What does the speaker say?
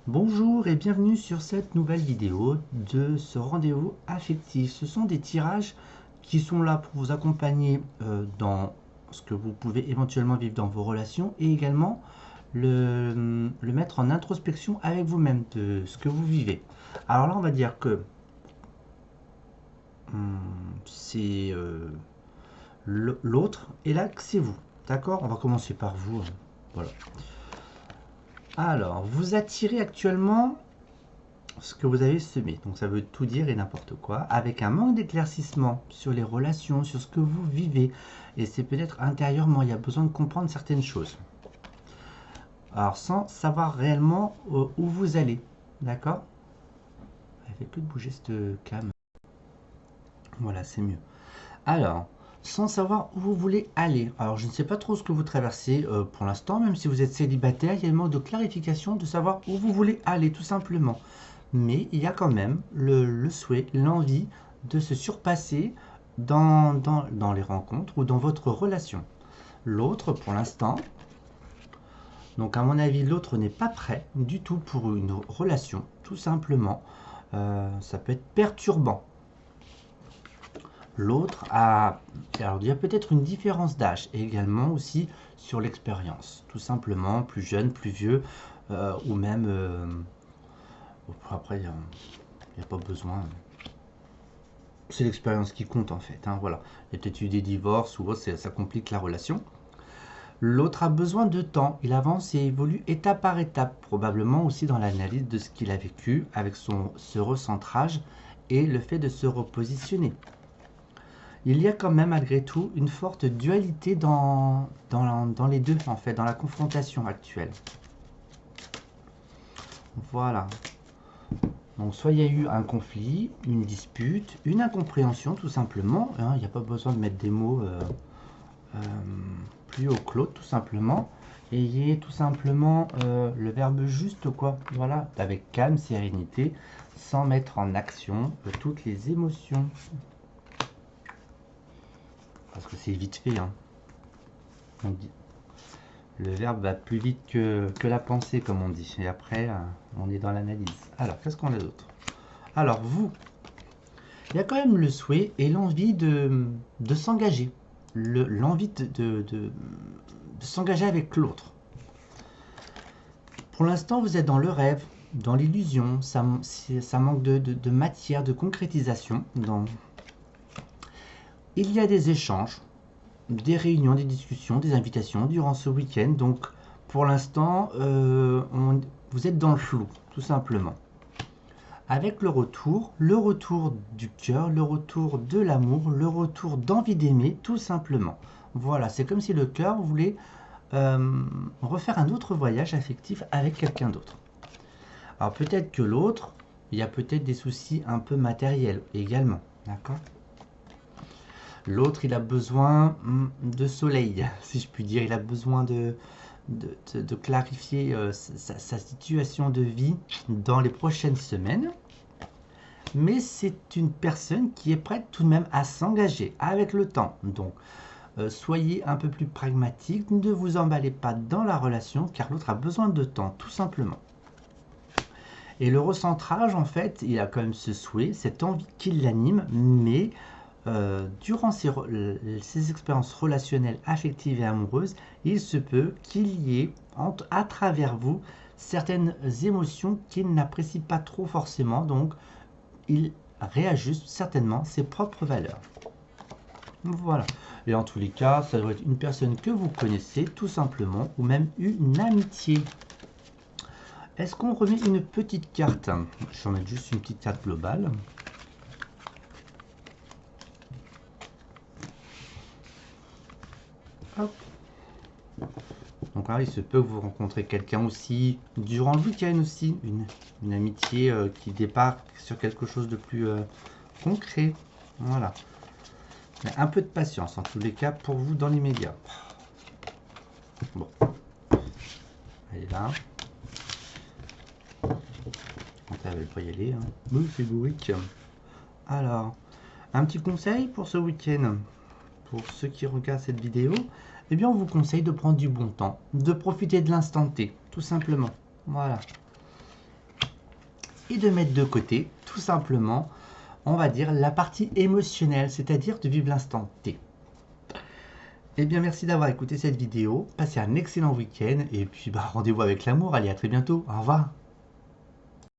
Bonjour et bienvenue sur cette nouvelle vidéo de ce rendez-vous affectif. Ce sont des tirages qui sont là pour vous accompagner dans ce que vous pouvez éventuellement vivre dans vos relations et également le mettre en introspection avec vous-même de ce que vous vivez. Alors là, on va dire que c'est l'autre et là que c'est vous. D'accord? On va commencer par vous. Voilà. Alors, vous attirez actuellement ce que vous avez semé. Donc ça veut tout dire et n'importe quoi, avec un manque d'éclaircissement sur les relations, sur ce que vous vivez. Et c'est peut-être intérieurement, il y a besoin de comprendre certaines choses. Alors sans savoir réellement où vous allez. D'accord? Elle fait que de bouger cette cam. Voilà, c'est mieux. Alors, sans savoir où vous voulez aller. Alors, je ne sais pas trop ce que vous traversez pour l'instant, même si vous êtes célibataire, il y a un manque de clarification de savoir où vous voulez aller, tout simplement. Mais il y a quand même le souhait, l'envie de se surpasser dans les rencontres ou dans votre relation. L'autre, pour l'instant, donc à mon avis, l'autre n'est pas prêt du tout pour une relation, tout simplement. Ça peut être perturbant. L'autre a, alors il y a peut-être une différence d'âge et également aussi sur l'expérience, tout simplement, plus jeune, plus vieux, ou même, après il n'y a pas besoin, c'est l'expérience qui compte en fait, hein, voilà. Il y a peut-être eu des divorces ou autre, ça complique la relation. L'autre a besoin de temps, il avance et évolue étape par étape, probablement aussi dans l'analyse de ce qu'il a vécu avec ce recentrage et le fait de se repositionner. Il y a quand même malgré tout une forte dualité dans les deux, en fait, dans la confrontation actuelle. Voilà. Donc soit il y a eu un conflit, une dispute, une incompréhension tout simplement. Hein, il n'y a pas besoin de mettre des mots euh, plus haut que l'autre tout simplement. Ayez tout simplement le verbe juste quoi. Voilà, avec calme, sérénité, sans mettre en action toutes les émotions. Parce que c'est vite fait, hein. Le verbe va plus vite que la pensée, comme on dit. Et après, on est dans l'analyse. Alors, qu'est-ce qu'on a d'autre? Alors, vous, il y a quand même le souhait et l'envie de s'engager. L'envie de s'engager avec l'autre. Pour l'instant, vous êtes dans le rêve, dans l'illusion. Ça manque de matière, de concrétisation. Il y a des échanges, des réunions, des discussions, des invitations durant ce week-end. Donc, pour l'instant, vous êtes dans le flou, tout simplement. Avec le retour du cœur, le retour de l'amour, le retour d'envie d'aimer, tout simplement. Voilà, c'est comme si le cœur voulait refaire un autre voyage affectif avec quelqu'un d'autre. Alors peut-être que l'autre, il y a peut-être des soucis un peu matériels également, d'accord? L'autre, il a besoin de soleil, si je puis dire. Il a besoin de clarifier sa situation de vie dans les prochaines semaines. Mais c'est une personne qui est prête tout de même à s'engager avec le temps. Donc, soyez un peu plus pragmatique. Ne vous emballez pas dans la relation car l'autre a besoin de temps, tout simplement. Et le recentrage, en fait, il a quand même ce souhait, cette envie qui l'anime, mais durant ces expériences relationnelles, affectives et amoureuses, il se peut qu'il y ait à travers vous certaines émotions qu'il n'apprécie pas trop forcément, donc il réajuste certainement ses propres valeurs. Voilà. Et en tous les cas, ça doit être une personne que vous connaissez tout simplement, ou même une amitié. Est-ce qu'on remet une petite carte? Je vais en mettre juste une petite carte globale. Hop. Donc là, il se peut que vous rencontrez quelqu'un aussi durant le week-end aussi, une amitié qui débarque sur quelque chose de plus concret. Voilà. Mais un peu de patience en tous les cas pour vous dans l'immédiat. Bon. Elle est là. Elle ne veut pas y aller. Hein. Oui, c'est week. Alors, un petit conseil pour ce week-end. Pour ceux qui regardent cette vidéo, eh bien on vous conseille de prendre du bon temps, de profiter de l'instant T, tout simplement. Voilà. et de mettre de côté, tout simplement, on va dire, la partie émotionnelle, c'est-à-dire de vivre l'instant T. Eh bien, merci d'avoir écouté cette vidéo. Passez un excellent week-end et puis rendez-vous avec l'amour. Allez, à très bientôt. Au revoir.